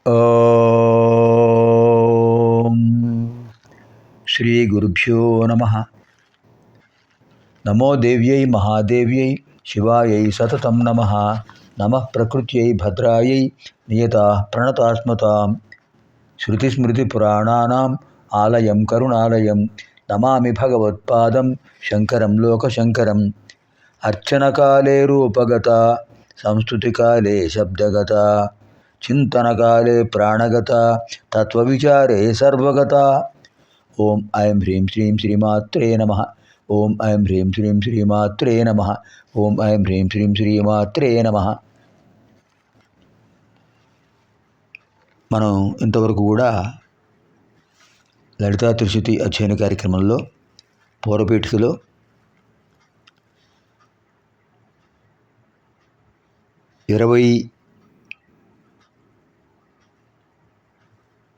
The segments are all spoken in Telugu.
ఓం శ్రీ గురుభ్యో నమః. నమో దేవ్యై మహాదేవ్యై శివాయై సతతం నమః. నమః ప్రకృత్యై భద్రాయై నియతాః ప్రణతాస్మతాం. శృతిస్మృతిపురాణానాం ఆలయం కరుణాలయం నమామి భగవత్పాదం శంకరం లోకశంకరం. అర్చనకాలే రూపగత సంస్తుతికాలే శబ్దగత చింతనకాలే ప్రాణగత తత్వవిచారే సర్వగత. ఓం ఐం హ్రీం శ్రీం శ్రీమాత్రే నమః. ఓం ఐం హ్రీం శ్రీం శ్రీమాత్రే నమః. ఓం ఐం హ్రీం శ్రీం శ్రీమాత్రే నమః. మనం ఇంతవరకు కూడా లలితా త్రిశతి అధ్యయన కార్యక్రమంలో పూర్వపీఠికలో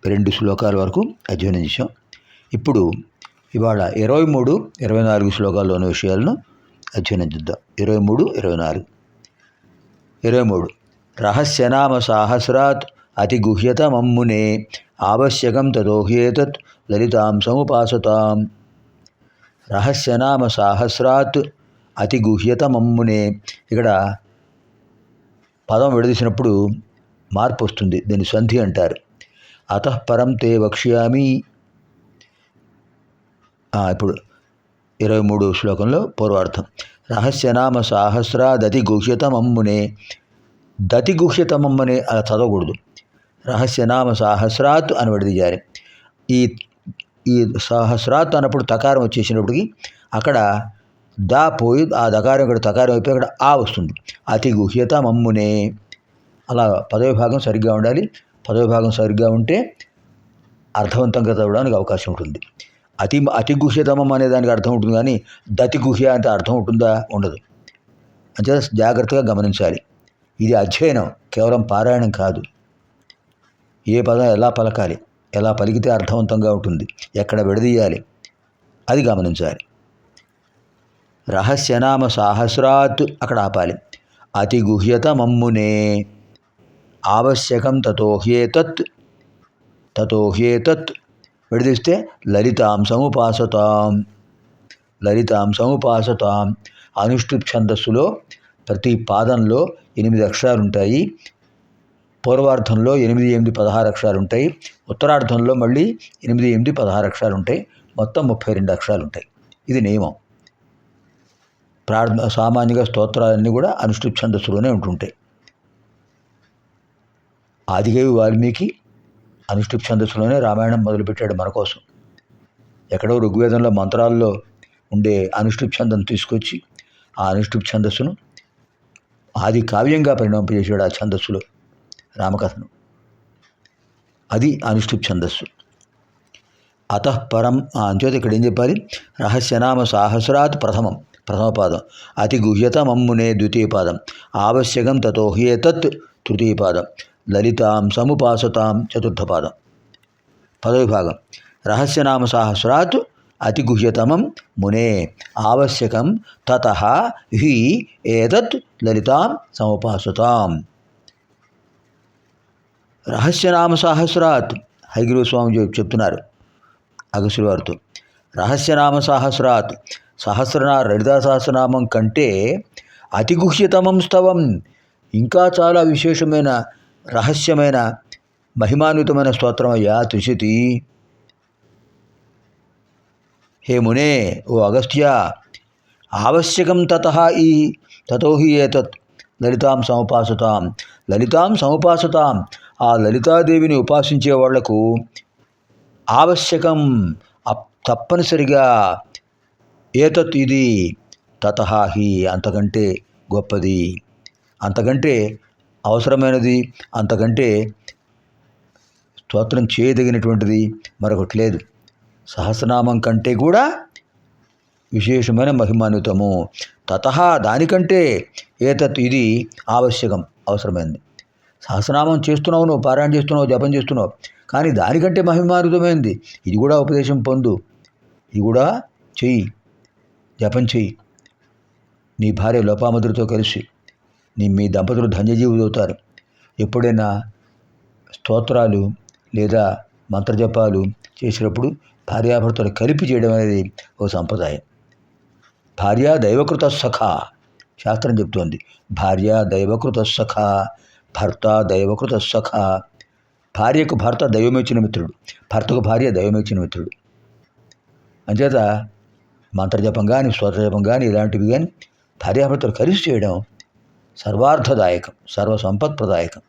22 శ్లోకాల వరకు అధ్యయనం చేశాం. ఇప్పుడు ఇవాళ 23, 24 శ్లోకాల్లోని విషయాలను అధ్యయనం చేద్దాం. 23, 24. 23. రహస్యనామ సాహస్రాత్ అతి గుహ్యతమమ్మునే ఆవశ్యకం తదోహ్యేతత్ లలితాం సముపాసతాం. రహస్యనామ సాహస్రాత్ అతి గుహ్యతమమ్మునే. ఇక్కడ పదం విడదీసినప్పుడు మార్పు వస్తుంది, దీన్ని సంధి అంటారు. అతః పరం తే వక్ష్యామి. ఇప్పుడు 23 శ్లోకంలో పూర్వార్థం. రహస్యనామ సాహస్రాదతి గుహ్యతమమ్మునే. దతి గుహ్యతమమ్మనే అలా చదవకూడదు. రహస్యనామ సాహస్రాత్ అని విడదీయాలి. ఈ సహస్రాత్ అన్నప్పుడు తకారం వచ్చేసినప్పటికీ అక్కడ దా పోయి ఆ దకారం ఇక్కడ తకారం అయిపోయి అక్కడ ఆ వస్తుంది. అతి గుహ్యతమమ్మునే. అలా పదవి భాగం సరిగ్గా ఉండాలి. పదవి భాగం సరిగ్గా ఉంటే అర్థవంతంగా చదవడానికి అవకాశం ఉంటుంది. అతి గుహ్యతమం అనే దానికి అర్థం ఉంటుంది, కానీ దతి గుహ్య అంటే అర్థం ఉంటుందా? ఉండదు. అంటే జాగ్రత్తగా గమనించాలి. ఇది అధ్యయనం, కేవలం పారాయణం కాదు. ఏ పదం ఎలా పలకాలి, ఎలా పలికితే అర్థవంతంగా ఉంటుంది, ఎక్కడ విడదీయాలి, అది గమనించాలి. రహస్యనామ సాహస్రాత్ అక్కడ ఆపాలి. అతి గుహ్యతమమ్మునే ఆవశ్యకం తతోహ్యేతత్ విడదీస్తే లలితాం సముపాసతాం. లలితాం సముపాసతాం. అనుష్ఠుప్ ఛందస్సులో ప్రతి పాదంలో 8 అక్షరాలు ఉంటాయి. పూర్వార్థంలో 8, 8, 16 అక్షరాలు ఉంటాయి. ఉత్తరార్థంలో మళ్ళీ 8, 8, 16 అక్షరాలు ఉంటాయి. మొత్తం 32 అక్షరాలు ఉంటాయి. ఇది నియమం. సామాన్యంగా స్తోత్రాలన్నీ కూడా అనుష్ఠుప్ ఛందస్సులోనే ఉంటుంటాయి. ఆదికవి వాల్మీకి అనుష్ఠుప్ ఛందస్సులోనే రామాయణం మొదలుపెట్టాడు మన కోసం. ఎక్కడో ఋగ్వేదంలో మంత్రాల్లో ఉండే అనుష్ఠుప్ ఛందం తీసుకొచ్చి ఆ అనుష్ఠుప్ ఛందస్సును ఆది కావ్యంగా పరిణమింపజేశాడు. ఆ ఛందస్సులో రామకథను. అది అనుష్ఠుప్ ఛందస్సు. అతః పరం అంచేత ఇక్కడ ఏం చెప్పాలి? రహస్యనామ సాహస్రాత్ ప్రథమ పాదం, అతి గుహ్యతమమ్మునే ద్వితీయ పాదం, ఆవశ్యకం తతోహ్యేతత్ తృతీయ పాదం, లలితాం సముపాసతాం చతుర్థ పాదం. పదవి భాగం. రహస్యనామ సాహస్రాత్ అతి గుహ్యతమం మునే ఆవశ్యకం తతః హి ఏతత్ లలితాం సముపాసతాం. రహస్యనామ సాహస్రాత్ హయగ్రీవ స్వామి చెప్తున్నారు అగస్త్యుల వారితో. రహస్యనామ సాహస్రాత్ లలితా సహస్రనామం కంటే అతి గుహ్యతమం స్తవం, ఇంకా చాలా విశేషమైన రహస్యమైన మహిమాన్వితమైన స్తోత్రం అయ్యా త్రిశతి. హే మునే, ఓ అగస్త్య, ఆవశ్యకం తతో హి ఏతత్ లలితాం సముపాసతాం. లలితాం సముపాసతాం. ఆ లలితాదేవిని ఉపాసించే వాళ్లకు ఆవశ్యకం తప్పనిసరిగా ఏతత్ ఇది తతః హి అంతకంటే గొప్పది, అంతకంటే అవసరమైనది, అంతకంటే స్తోత్రం చేయదగినటువంటిది మరొకటి లేదు. సహస్రనామం కంటే కూడా విశేషమైన మహిమాన్వితము. తతః దానికంటే ఏతత్ ఇది ఆవశ్యకం అవసరమైనది. సహస్రనామం చేస్తున్నావు, నువ్వు పారాయణ చేస్తున్నావు, జపం చేస్తున్నావు, కానీ దానికంటే మహిమాన్వితమైనది ఇది కూడా ఉపదేశం పొందు, ఇది కూడా చెయ్యి, జపం చెయ్యి. నీ భార్య లోపాముద్రతో కలిసి మీ దంపతులు ధన్యజీవులు అవుతారు. ఎప్పుడైనా స్తోత్రాలు లేదా మంత్రజపాలు చేసినప్పుడు భార్యాభర్తలు కలిపి చేయడం అనేది ఓ సంప్రదాయం. భార్య దైవకృత సఖ శాస్త్రం చెప్తోంది. భార్య దైవకృత సఖ, భర్త దైవకృత సఖ. భార్యకు భర్త దైవమిచ్చిన మిత్రుడు, భర్తకు భార్య దైవమిచ్చిన మిత్రుడు. అంచేత మంత్రజపం కానీ స్తోత్రజపం కానీ ఇలాంటివి కానీ భార్యాభర్తలు కలిసి చేయడం సర్వార్థదాయకం, సర్వసంపత్ప్రదాయకం.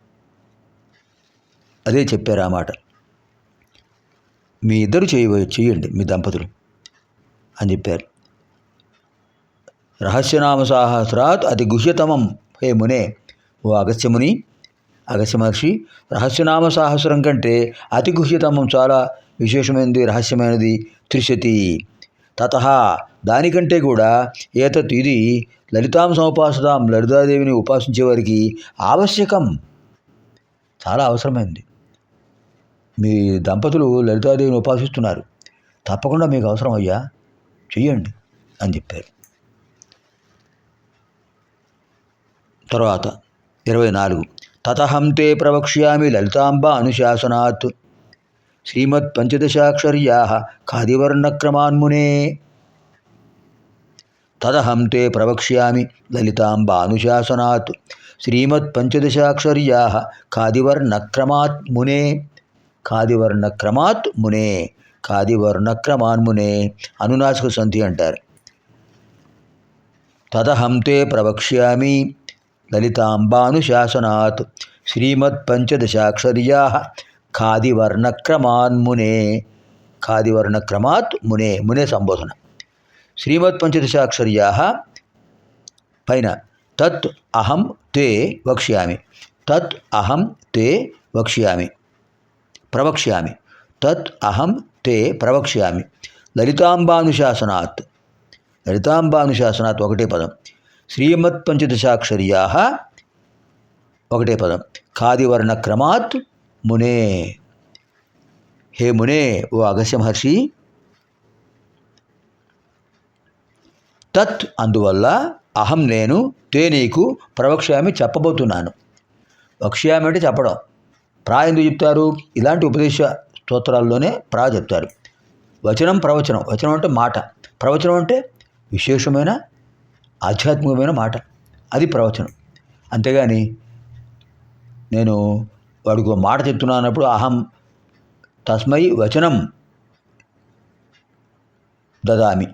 అదే చెప్పారు ఆ మాట. మీ ఇద్దరు చేయండి మీ దంపతులు అని చెప్పారు. రహస్యనామ సహస్రాత్ అతి గుహ్యతమం హే మునే, ఓ అగస్త్యముని, అగస్త్య మహర్షి, రహస్యనామ సహస్రం కంటే అతి గుహ్యతమం చాలా విశేషమైనది, రహస్యమైనది. త్రిశతి తతః దానికంటే కూడా ఏతత్ ఇది లలితాం సముపాసతాం లలితాదేవిని ఉపాసించే వారికి ఆవశ్యకం, చాలా అవసరమైంది. మీ దంపతులు లలితాదేవిని ఉపాసిస్తున్నారు, తప్పకుండా మీకు అవసరం అయ్యా, చెయ్యండి అని చెప్పారు. తర్వాత 24 తతహం తే ప్రవక్ష్యామి లలితాంబ అనుశాసనాత్ శ్రీమత్ పంచదశాక్షర్యా ఖాదివర్ణక్రమాన్మునే. తదహం తే ప్రవక్ష్యామి లలితాంబ అనుశాసనాత్ శ్రీమత్ పంచదశాక్షర్యా ఖాదివర్ణక్రమాత్ మునే. ఖాదివర్ణక్రమాత్ మునే, ఖాదివర్ణక్రమాన్మునే అనునాసిక సంధి అంటారు. తదహం తే ప్రవక్ష్యామి లలితాంబానుశాసనాత్ శ్రీమత్ పంచదశాక్షర్యా ఖాదివర్ణక్రమాన్మునే. ఖాదివర్ణక్రమాత్ మునే, మునే సంబోధన. శ్రీమత్ పంచదశాక్షర్యా పైన తత్ అహం తే వక్ష్యామి, తత్ అహం తే వక్ష్యామి ప్రవక్ష్యామి, తత్ అహం తే ప్రవక్ష్యామి లలితాంబానుశాసనాత్. లలితాంబానుశాసనాత్ ఒకటే పదం. శ్రీమత్ పంచదశాక్షర్యా ఒకటే పదం. ఖాదివర్ణక్రమాత్ మునే, హే మునే, ఓ అగస్త్య మహర్షి, తత్ అందువల్ల, అహం నేను, తే నీకు, ప్రవక్ష్యామి చెప్పబోతున్నాను. వక్ష్యామి అంటే చెప్పడం. ప్రా ఎందుకు చెప్తారు? ఇలాంటి ఉపదేశ స్తోత్రాల్లోనే ప్రా చెప్తారు. వచనం ప్రవచనం, వచనం అంటే మాట, ప్రవచనం అంటే విశేషమైన ఆధ్యాత్మికమైన మాట, అది ప్రవచనం. అంతేగాని నేను వాడికి ఒక మాట చెప్తున్నాను అన్నప్పుడు అహం తస్మై వచనం దదామి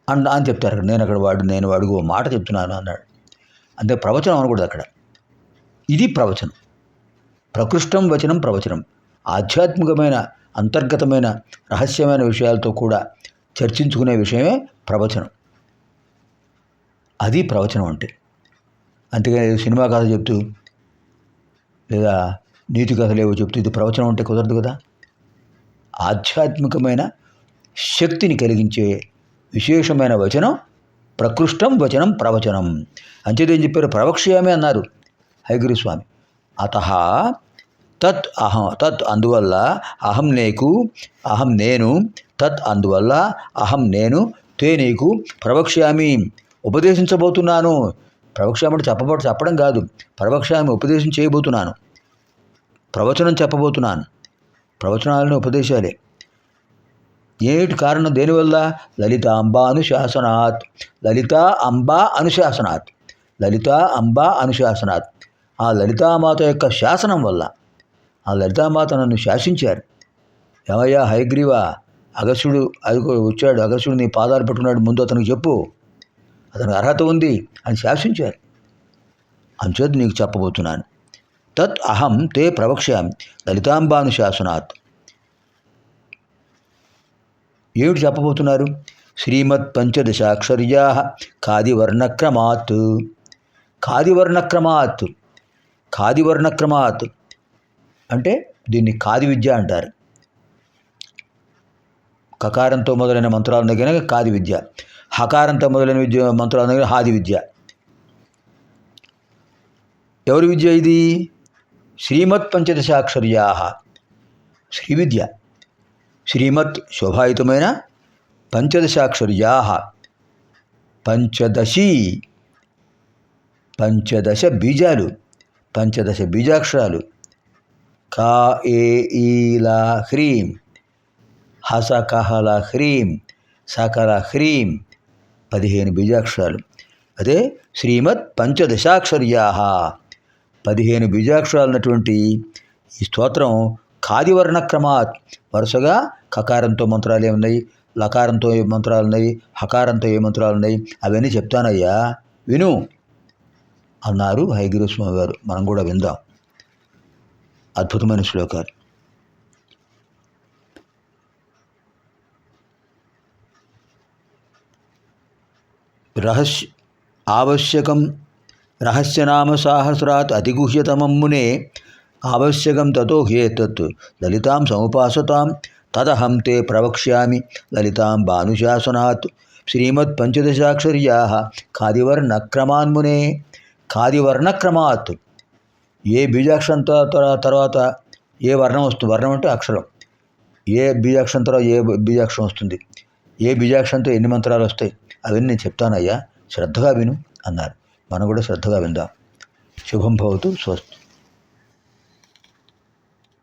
అని చెప్తారు. నేను వాడికి ఒక మాట చెప్తున్నాను అన్నాడు. అంతే, ప్రవచనం అనకూడదు అక్కడ. ఇది ప్రవచనం. ప్రకృష్టం వచనం ప్రవచనం. ఆధ్యాత్మికమైన అంతర్గతమైన రహస్యమైన విషయాలతో కూడా చర్చించుకునే విషయమే ప్రవచనం. అది ప్రవచనం అంటే. అంతేగాని సినిమా కథ చెప్తూ లేదా నీతి కథలు ఏవో చెప్తూ ఇది ప్రవచనం అంటే కుదరదు కదా. ఆధ్యాత్మికమైన శక్తిని కలిగించే విశేషమైన వచనం ప్రకృష్టం వచనం ప్రవచనం. అంచేదేం చెప్పారు? ప్రవక్ష్యామి అన్నారు హయగ్రీవ స్వామి. అతః తత్ అహం, తత్ అందువల్ల, అహం నీకు, అహం నేను, తత్ అందువల్ల, అహం నేను, తే నీకు, ప్రవక్ష్యామి ఉపదేశించబోతున్నాను. ప్రవక్ష్యామి అంటే చెప్పడం కాదు, ప్రవక్ష్యామి ఉపదేశం చేయబోతున్నాను, ప్రవచనం చెప్పబోతున్నాను. ప్రవచనాలను ఉపదేశాలే. ఏమిటి కారణం? దేనివల్ల? లలితాంబా అనుశాసనాత్. లలితా అంబా అనుశాసనాత్. లలితా అంబా అనుశాసనాత్. ఆ లలితామాత యొక్క శాసనం వల్ల. ఆ లలితామాత నన్ను శాసించారు. ఏమయ్యా హయగ్రీవ, అగస్త్యుడు వచ్చాడు, అగస్త్యుడు నీ పాదాలు పెట్టుకున్నాడు, ముందు అతనికి చెప్పు, అతనికి అర్హత ఉంది అని శాసించారు. అంచేత నీకు చెప్పబోతున్నాను. తత్ అహం తే ప్రవక్ష్యామి లలితాంబానుశాసనాత్. ఏమిటి చెప్పబోతున్నారు? శ్రీమత్ పంచదశాక్షర్యా ఖాదివర్ణక్రమాత్. ఖాదివర్ణక్రమాత్, ఖాదివర్ణక్రమాత్ అంటే దీన్ని ఖాది విద్య అంటారు. కకారంతో మొదలైన మంత్రాల దగ్గర ఖాది విద్య, హకారంతో మొదలైన మంత్రాల దగ్గర హాది విద్య. ఎవరి విద్య ఇది? శ్రీమత్ పంచదశాక్షర్యా, శ్రీ విద్య. శ్రీమత్ శోభాయుతమైన, పంచదశాక్షర్యా పంచదశ బీజాలు, పంచదశ బీజాక్షరాలు, కా ఏ ఈలా హ్రీం, హసకహల హ్రీం, సకల హ్రీం 15 బీజాక్షరాలు. అదే శ్రీమద్ పంచదశాక్షర్యా 15 బీజాక్షరాలు ఉన్నటువంటి ఈ స్తోత్రం ఖాదివర్ణ క్రమాత్ వరుసగా కకారంతో మంత్రాలు ఏమున్నాయి, లకారంతో ఏ మంత్రాలు ఉన్నాయి, హకారంతో ఏ మంత్రాలు ఉన్నాయి అవన్నీ చెప్తానయ్యా విను అన్నారు హయగ్రీవ స్వామి వారు. మనం కూడా విందాం అద్భుతమైన శ్లోకాలు. ఆవశ్యకం రహస్యనామ సాహస్రాత్ అతిగుహ్యతమం మునే ఆవశ్యకం తతో హ్యేతత్ లలితాం సముపాసతాం తదహం తే ప్రవక్ష్యామి లలితాం భానుశాసనాత్ శ్రీమద్ పంచదశాక్షర్యా ఖాదివర్ణక్రమాన్మునే. ఖాదివర్ణక్రమాత్ ఏ బీజాక్షరం తర్వాత ఏ వర్ణం వస్తుంది, వర్ణం అంటే అక్షరం, ఏ బీజాక్షరం తర్వాత ఏ బీజాక్షరం వస్తుంది, ఏ బీజాక్షరంతో ఎన్ని మంత్రాలు వస్తాయి అవన్నీ నేను చెప్తానయ్యా శ్రద్ధగా విను అన్నారు. మనం కూడా శ్రద్ధగా విందాం. శుభం భవతు. స్వస్తి.